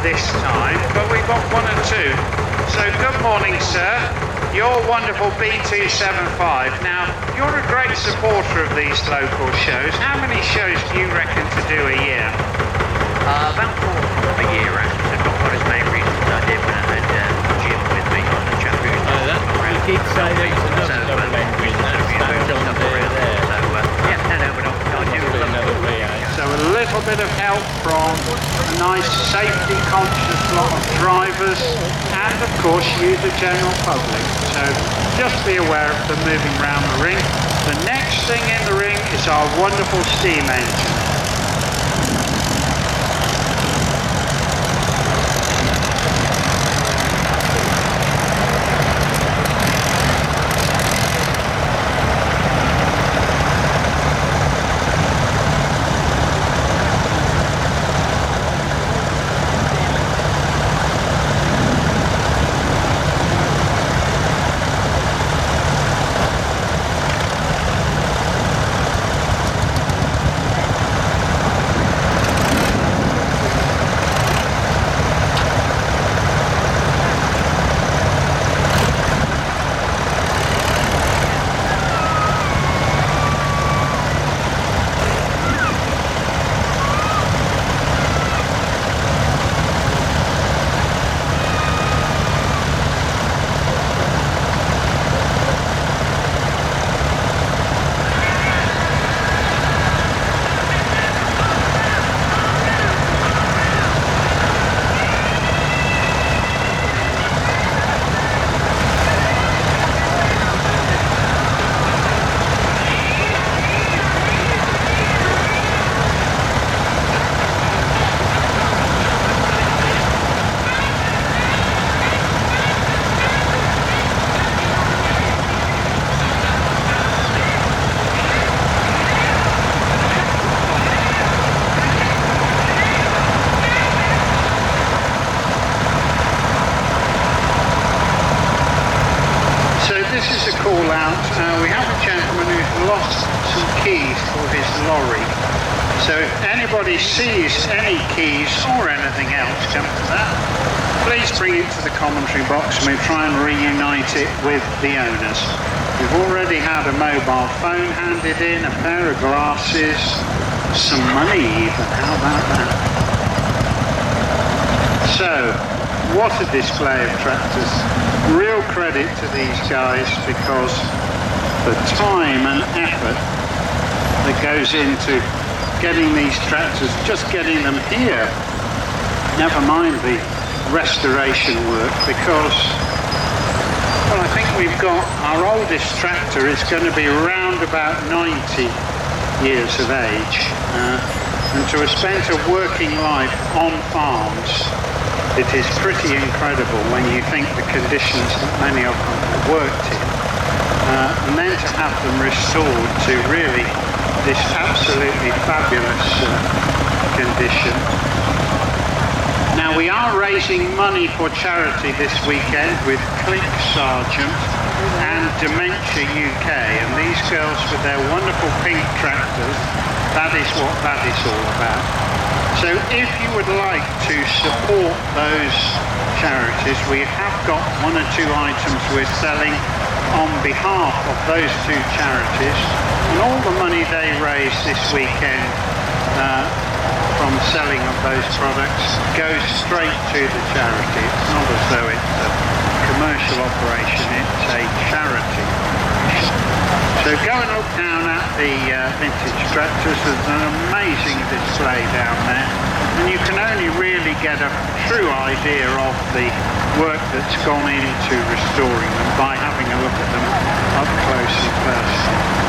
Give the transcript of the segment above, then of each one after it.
this time, but we've got one or two. So good morning, sir. Your wonderful B275. Now, you're a great supporter of these local shows. How many shows do you reckon to do a year? About 4 a year, actually. I've got as many reasons I did when I had Jim with me on the chat booth. You did say there was another double engine that's on there. But I do love it. So a little bit of help from a nice safety conscious lot of drivers and of course you the general public. So just be aware of them moving around the ring. The next thing in the ring is our wonderful steam engine. We have a gentleman who's lost some keys for his lorry. So if anybody sees any keys or anything else come to that, please bring it to the commentary box and we'll try and reunite it with the owners. We've already had a mobile phone handed in, a pair of glasses, some money even. How about that? So, what a display of tractors. Real credit to these guys because the time and effort that goes into getting these tractors, just getting them here, never mind the restoration work, because well, I think we've got our oldest tractor is going to be around about 90 years of age, and to have spent a working life on farms, it is pretty incredible when you think the conditions that many of them have worked in, and then to have them restored to really this absolutely fabulous condition. Now we are raising money for charity this weekend with Click Sargent and Dementia UK, and these girls with their wonderful pink tractors, that is what that is all about. So if you would like to support those charities, we have got 1 or 2 items we're selling on behalf of those 2 charities, and all the money they raise this weekend from selling of those products goes straight to the charity. It's not as though it's a commercial operation, it's a charity. So go and look down at the vintage tractors. There's an amazing display down there, and you can only really get a true idea of the work that's gone into restoring them by having a look at them up close and personal.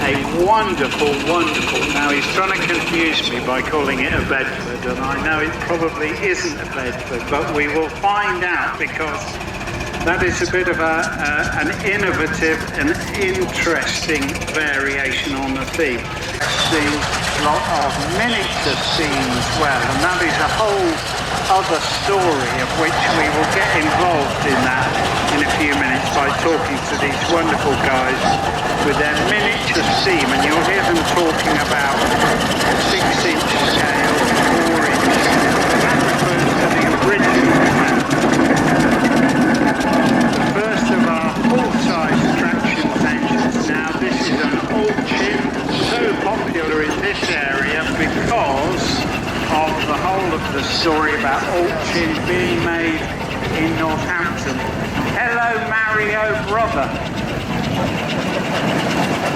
a wonderful, wonderful, now he's trying to confuse me by calling it a Bedford, and I know it probably isn't a Bedford, but we will find out, because that is a bit of an innovative and interesting variation on the theme. The lot of miniature scenes as well, and that is a whole other story of which we will get involved in that in a few minutes by talking to these wonderful guys with their miniature steam, and you'll hear them talking about 6-inch scale, 4-inch scale, and that refers to the original plan. The first of our full-size attractions engines. Now this is an Altchin, so popular in this area because of the whole of the story about Altchin being made in Northampton. Hello Mario, brother.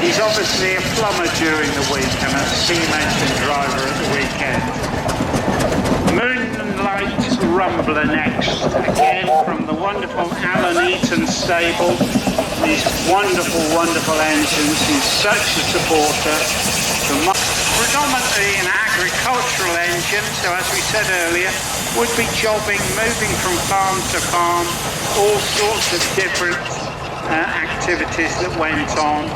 He's obviously a plumber during the week and a steam engine driver at the weekend. Moonlight Rumbler next, again from the wonderful Alan Eaton stable. These wonderful, wonderful engines. He's such a supporter. Predominantly an agricultural engine, so as we said earlier, would be jobbing, moving from farm to farm, all sorts of different activities that went on.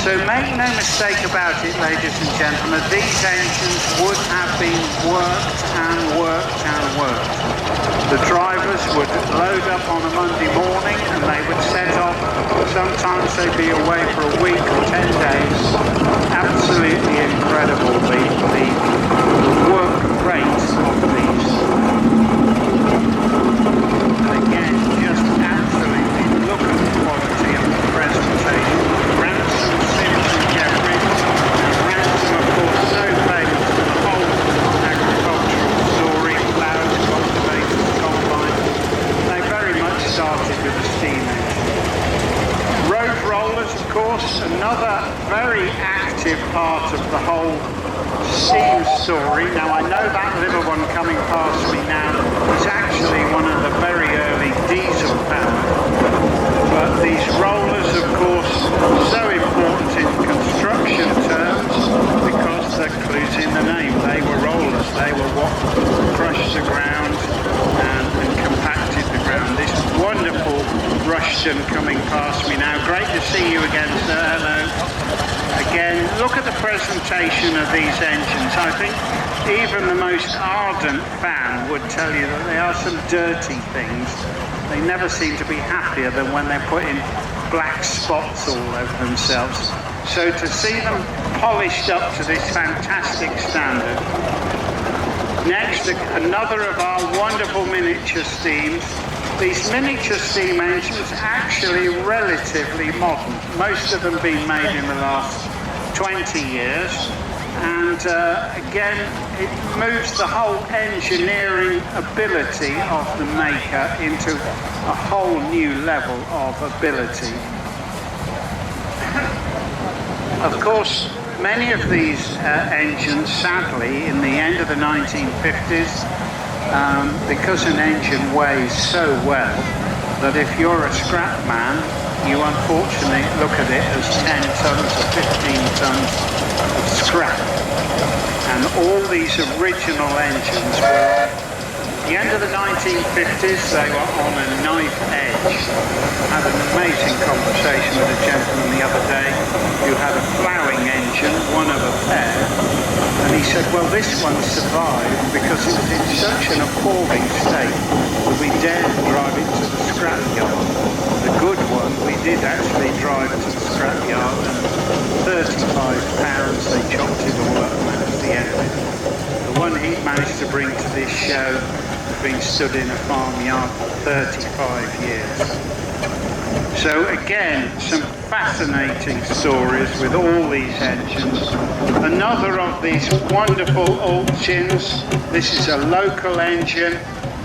So make no mistake about it, ladies and gentlemen, these engines would have been worked and worked and worked. The drivers would load up on a Monday morning and they would set off. Sometimes they'd be away for a week or 10 days. Absolutely incredible, the work rate of these. And again, just absolutely look at the quality of the presentation. Ransom, Sims and Kettering. Ransom, of course, so famous for the whole agricultural story, ploughs, cultivators, combines. They very much started with a steam engine. Road rollers, of course, another very active part of the whole steam story. Now I know that little one coming past me now is actually one of the very early diesel powered. But these rollers, of course, so important in construction terms because the clue's in the name. They were rollers. They were what crushed the ground and compacted the ground. This wonderful Rushton coming past me now. Great to see you again, sir. Hello. Again, look at the presentation of these engines. I think even the most ardent fan would tell you that they are some dirty things. They never seem to be happier than when they're putting black spots all over themselves. So to see them polished up to this fantastic standard. Next, another of our wonderful miniature steams. These miniature steam engines actually relatively modern. Most of them being made in the last 20 years. And again, it moves the whole engineering ability of the maker into a whole new level of ability. Of course, many of these engines, sadly, in the end of the 1950s, because an engine weighs so well that if you're a scrap man, you unfortunately look at it as 10 tons or 15 tons of scrap. And all these original engines were, at the end of the 1950s, they were on a knife edge. I had an amazing conversation with a gentleman the other day who had a ploughing engine, one of a pair, and he said, well, this one survived because it was in such an appalling state that we dared to drive it to the scrapyard. The good one, we did actually drive to the scrapyard, and £35 they chopped it all up, and that was the end of it. The one he managed to bring to this show has been stood in a farmyard for 35 years. So again, some fascinating stories with all these engines. Another of these wonderful Altchins. This is a local engine.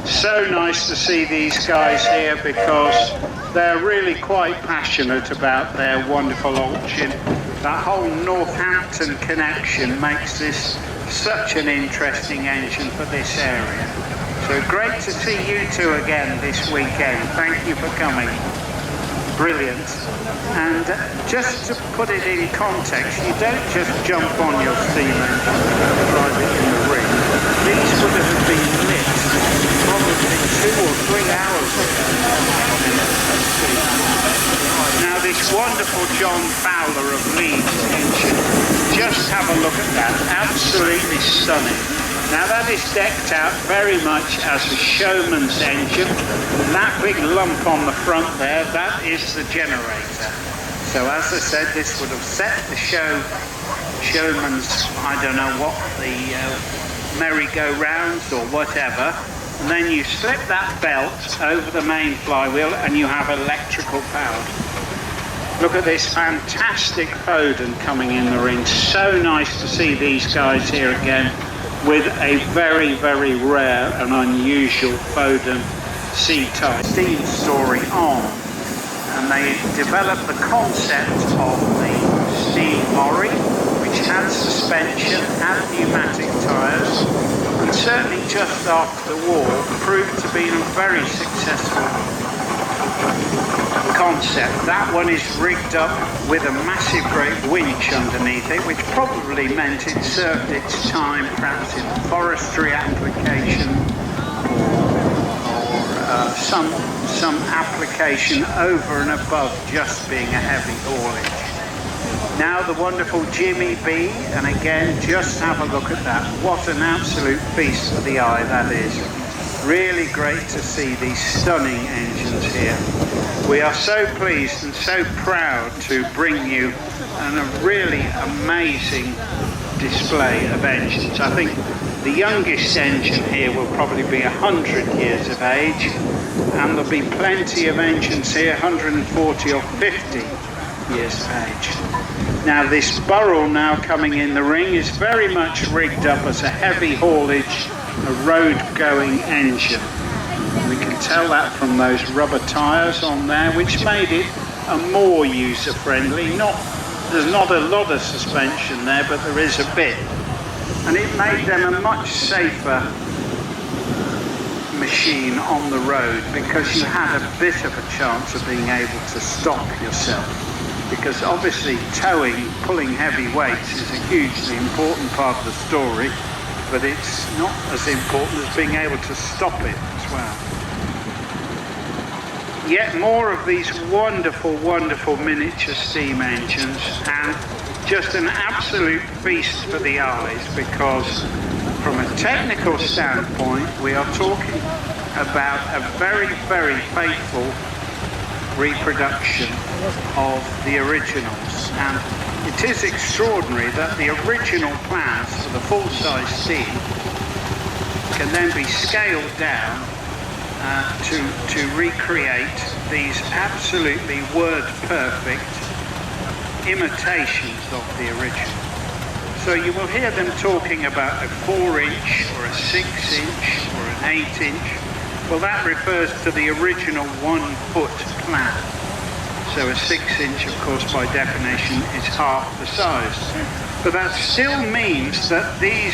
So nice to see these guys here because they're really quite passionate about their wonderful Altchin. That whole Northampton connection makes this such an interesting engine for this area. So great to see you two again this weekend. Thank you for coming. brilliant. And just to put it in context, you don't just jump on your steam engine and drive it in the ring. These would have been lit probably 2 or 3 hours ago. Now this wonderful John Fowler of Leeds engine, just have a look at that, absolutely stunning. Now that is decked out very much as a showman's engine. That big lump on the front there, that is the generator. So as I said, this would have set the showman's, I don't know what, the merry-go-rounds or whatever. And then you slip that belt over the main flywheel and you have electrical power. Look at this fantastic Foden coming in the ring. So nice to see these guys here again with a very, very rare and unusual Foden C-type steam story on. And they developed the concept of the steam lorry, which had suspension, had pneumatic tyres, and certainly just after the war proved to be a very successful concept. That one is rigged up with a massive great winch underneath it, which probably meant it served its time perhaps in a forestry application or some application over and above just being a heavy haulage. Now the wonderful Jimmy B, and again just have a look at that. What an absolute feast for the eye that is. Really great to see these stunning engines here. We are so pleased and so proud to bring you a really amazing display of engines. I think the youngest engine here will probably be 100 years of age, and there'll be plenty of engines here 140 or 50 years of age. Now this Burrell now coming in the ring is very much rigged up as a heavy haulage, a road-going engine. We can tell that from those rubber tyres on there, which made it a more user-friendly. There's not a lot of suspension there, but there is a bit. And it made them a much safer machine on the road because you had a bit of a chance of being able to stop yourself. Because obviously towing, pulling heavy weights is a hugely important part of the story, but it's not as important as being able to stop it as well. Yet more of these wonderful, wonderful miniature steam engines, and just an absolute feast for the eyes, because from a technical standpoint we are talking about a very, very faithful reproduction of the originals. And it is extraordinary that the original plans for the full-size steam can then be scaled down to recreate these absolutely word-perfect imitations of the original. So you will hear them talking about a 4-inch or a 6-inch or an 8-inch. Well, that refers to the original 1-foot plan. So a 6-inch, of course, by definition, is half the size. But that still means that these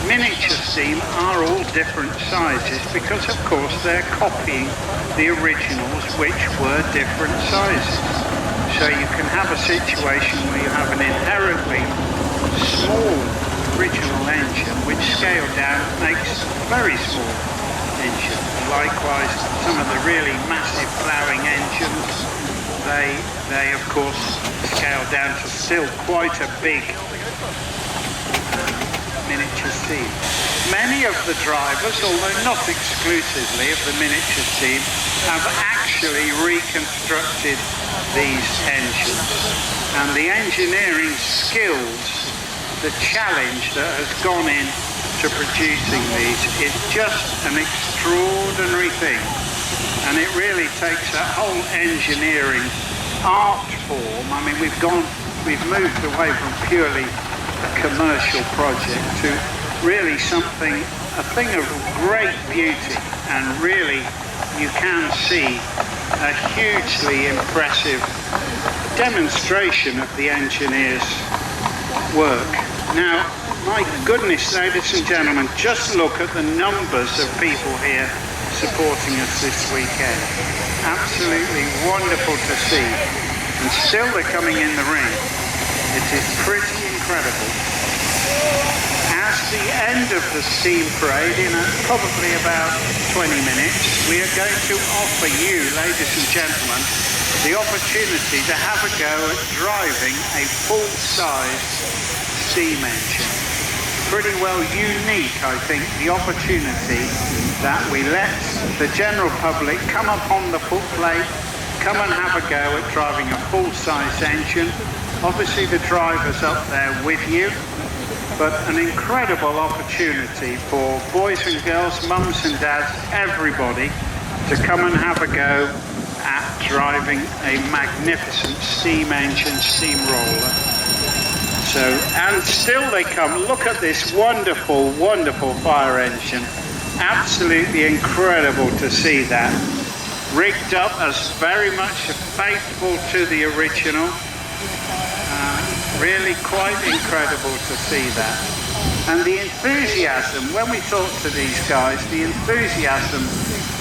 miniature steam are all different sizes because, of course, they're copying the originals, which were different sizes. So you can have a situation where you have an inherently small original engine, which scaled down makes a very small engine. Likewise, some of the really massive ploughing engines, they of course scale down to still quite a big miniature steam. Many of the drivers, although not exclusively of the miniature steam, have actually reconstructed these engines. And the engineering skills, the challenge that has gone in to producing these is just an extraordinary thing. And it really takes that whole engineering art form. I mean, we've moved away from purely a commercial project to really something, a thing of great beauty, and really you can see a hugely impressive demonstration of the engineer's work. Now, my goodness, ladies and gentlemen, just look at the numbers of people here supporting us this weekend. Absolutely wonderful to see. And still they're coming in the ring. It is pretty incredible. As the end of the steam parade, in probably about 20 minutes, we are going to offer you, ladies and gentlemen, the opportunity to have a go at driving a full-size steam engine. Pretty well unique, I think, the opportunity that we let the general public come up on the footplate, come and have a go at driving a full-size engine. Obviously the driver's up there with you, but an incredible opportunity for boys and girls, mums and dads, everybody to come and have a go at driving a magnificent steam engine, steamroller. So, and still they come. Look at this wonderful, wonderful fire engine. Absolutely incredible to see that. Rigged up as very much faithful to the original. Really quite incredible to see that. And the enthusiasm, when we talk to these guys, the enthusiasm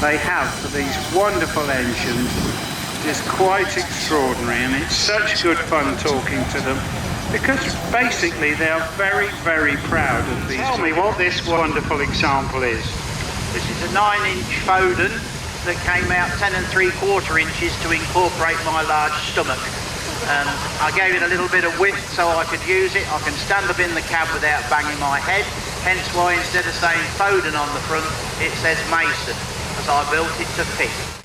they have for these wonderful engines is quite extraordinary, and it's such good fun talking to them, because basically they are very, very proud of these. Tell me what this wonderful example is. This is a 9-inch Foden that came out 10 3/4 inches to incorporate my large stomach. I gave it a little bit of width so I could use it. I can stand up in the cab without banging my head, hence why instead of saying Foden on the front, it says Mason, as I built it to fit.